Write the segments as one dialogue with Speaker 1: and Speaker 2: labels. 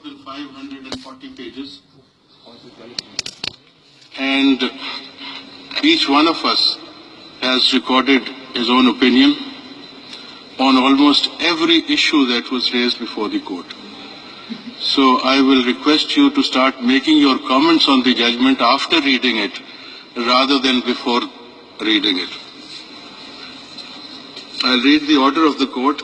Speaker 1: than 540 pages, and each one of us has recorded his own opinion on almost every issue that was raised before the court. So I will request you to start making your comments on the judgment after reading it, rather than before reading it. I'll read the order of the court.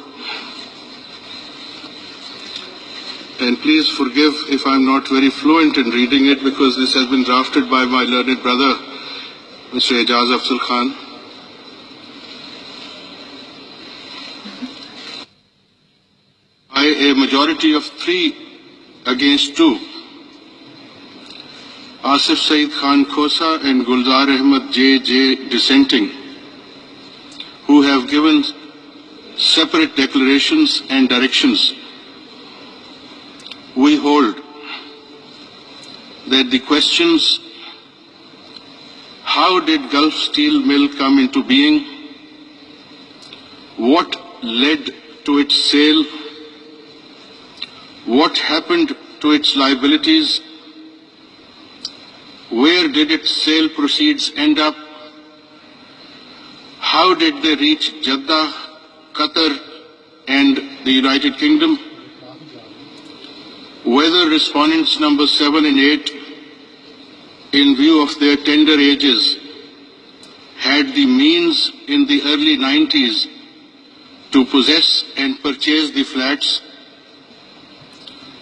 Speaker 1: And please forgive if I'm not very fluent in reading it, because this has been drafted by my learned brother, Mr. Ejaz Afzal Khan. By a majority of 3 against 2, Asif Saeed Khan Khosa and Gulzar Ahmed J. dissenting, who have given separate declarations and directions, we hold that the questions, how did Gulf Steel Mill come into being, what led to its sale, what happened to its liabilities, where did its sale proceeds end up, how did they reach Jeddah, Qatar and the United Kingdom, whether respondents number 7 and 8, in view of their tender ages, had the means in the early 90s to possess and purchase the flats,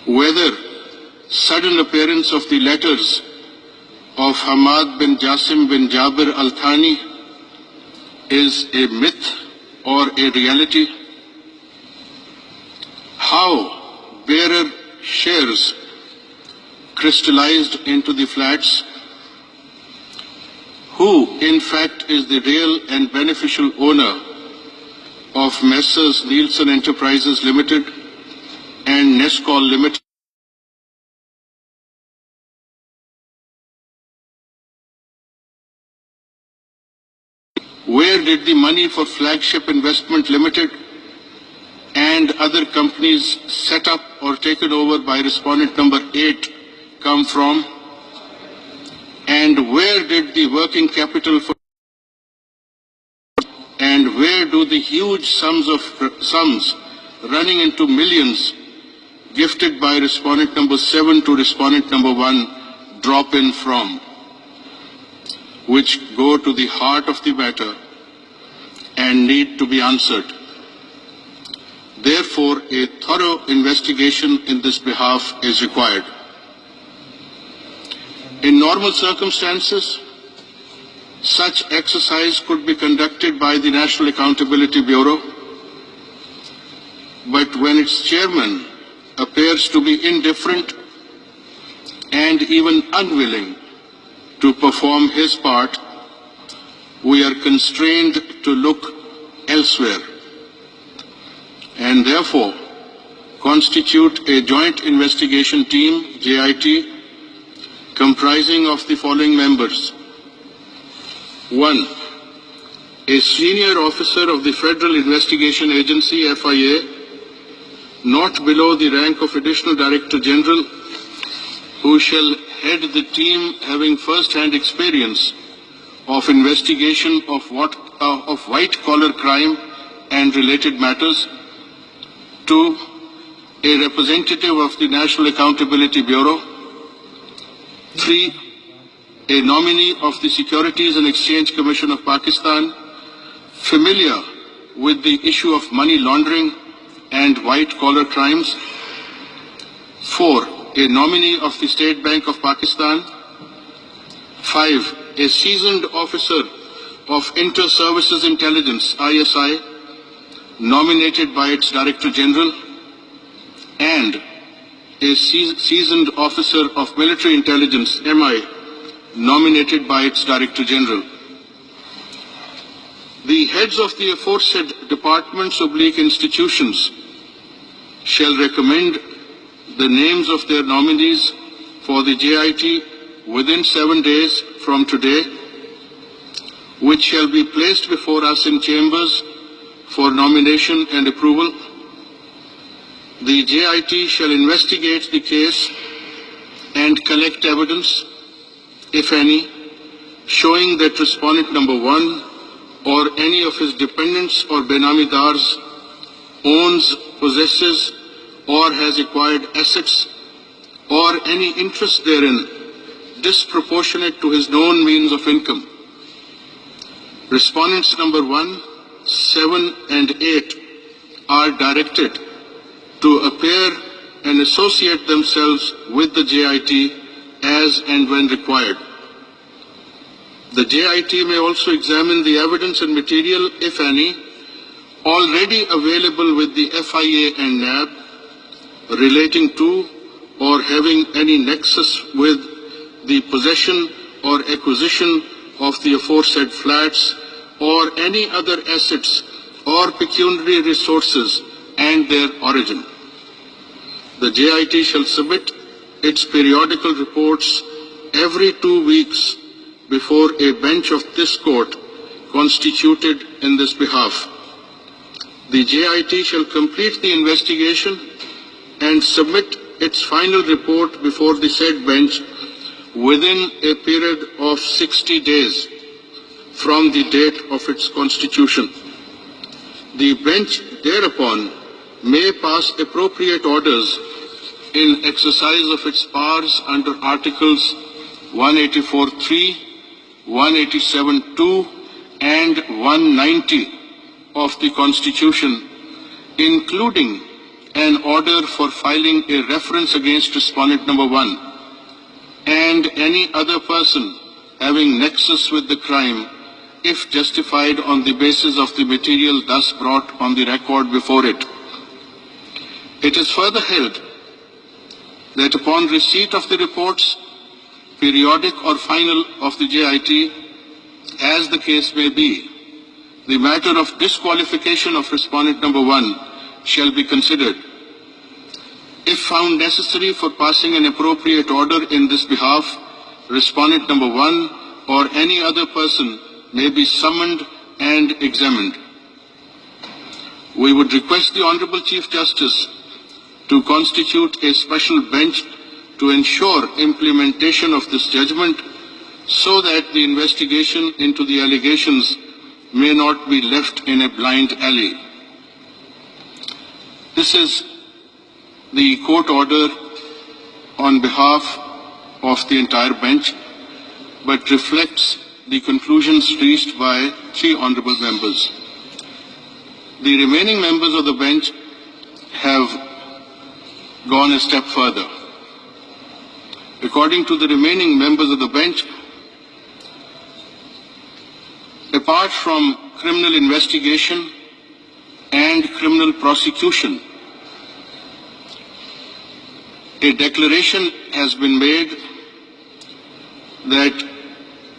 Speaker 1: whether sudden appearance of the letters of Hamad bin Jasim bin Jabir Al-Thani is a myth or a reality, how bearer shares crystallized into the flats, who in fact is the real and beneficial owner of Messrs. Nielsen Enterprises Limited and Nescol Limited, where did the money for Flagship Investment Limited and other companies set up or taken over by respondent number 8 come from, and where did the working capital for, and where do the huge sums running into millions gifted by respondent number 7 to respondent number 1 drop in from, which go to the heart of the matter and need to be answered. Therefore, a thorough investigation in this behalf is required. In normal circumstances, such exercise could be conducted by the National Accountability Bureau, but when its chairman appears to be indifferent and even unwilling to perform his part, we are constrained to look elsewhere, and therefore constitute a joint investigation team, JIT, comprising of the following members. 1. A senior officer of the Federal Investigation Agency, FIA, not below the rank of Additional Director General, who shall head the team having first-hand experience of investigation of white-collar crime and related matters. 2. A representative of the National Accountability Bureau. 3. A nominee of the Securities and Exchange Commission of Pakistan, familiar with the issue of money laundering and white-collar crimes. 4. A nominee of the State Bank of Pakistan. 5. A seasoned officer of Inter-Services Intelligence, ISI, nominated by its Director General, and a seasoned officer of Military Intelligence, MI, nominated by its Director General. The heads of the aforesaid departments/institutions shall recommend the names of their nominees for the JIT within 7 days from today, which shall be placed before us in chambers for nomination and approval. The JIT shall investigate the case and collect evidence, if any, showing that respondent number 1 or any of his dependents or benamidars owns, possesses, or has acquired assets or any interest therein disproportionate to his known means of income. Respondents number 1, 7 and 8 are directed to appear and associate themselves with the JIT as and when required. The JIT may also examine the evidence and material, if any, already available with the FIA and NAB relating to or having any nexus with the possession or acquisition of the aforesaid flats or any other assets or pecuniary resources and their origin. The JIT shall submit its periodical reports every 2 weeks before a bench of this court constituted in this behalf. The JIT shall complete the investigation and submit its final report before the said bench within a period of 60 days from the date of its constitution. The bench thereupon may pass appropriate orders in exercise of its powers under Articles 184(3), 187(2), and 190 of the Constitution, including an order for filing a reference against respondent number 1 and any other person having nexus with the crime, if justified on the basis of the material thus brought on the record before it. It is further held that upon receipt of the reports, periodic or final, of the JIT, as the case may be, the matter of disqualification of respondent number 1 shall be considered. If found necessary for passing an appropriate order in this behalf, respondent number 1 or any other person may be summoned and examined. We would request the Honorable Chief Justice to constitute a special bench to ensure implementation of this judgment so that the investigation into the allegations may not be left in a blind alley. This is the court order on behalf of the entire bench, but reflects the conclusions reached by 3 honorable members. The remaining members of the bench have gone a step further. According to the remaining members of the bench, apart from criminal investigation and criminal prosecution, a declaration has been made that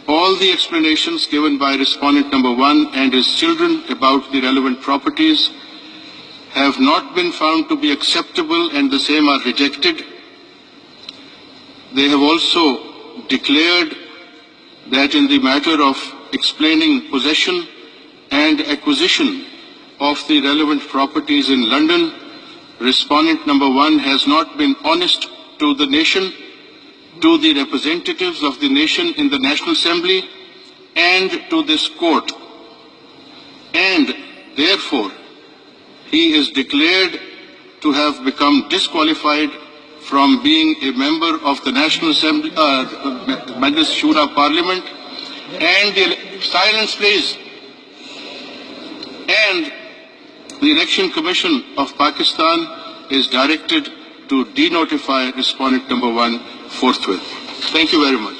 Speaker 1: all the explanations given by respondent number 1 and his children about the relevant properties have not been found to be acceptable and the same are rejected. They have also declared that in the matter of explaining possession and acquisition of the relevant properties in London, respondent number 1 has not been honest to the nation, to the representatives of the nation in the National Assembly, and to this court. And therefore, he is declared to have become disqualified from being a member of the National Assembly, Majlis Shura Parliament. And silence, please. And the Election Commission of Pakistan is directed to denotify respondent number 1 forthwith. Thank you very much.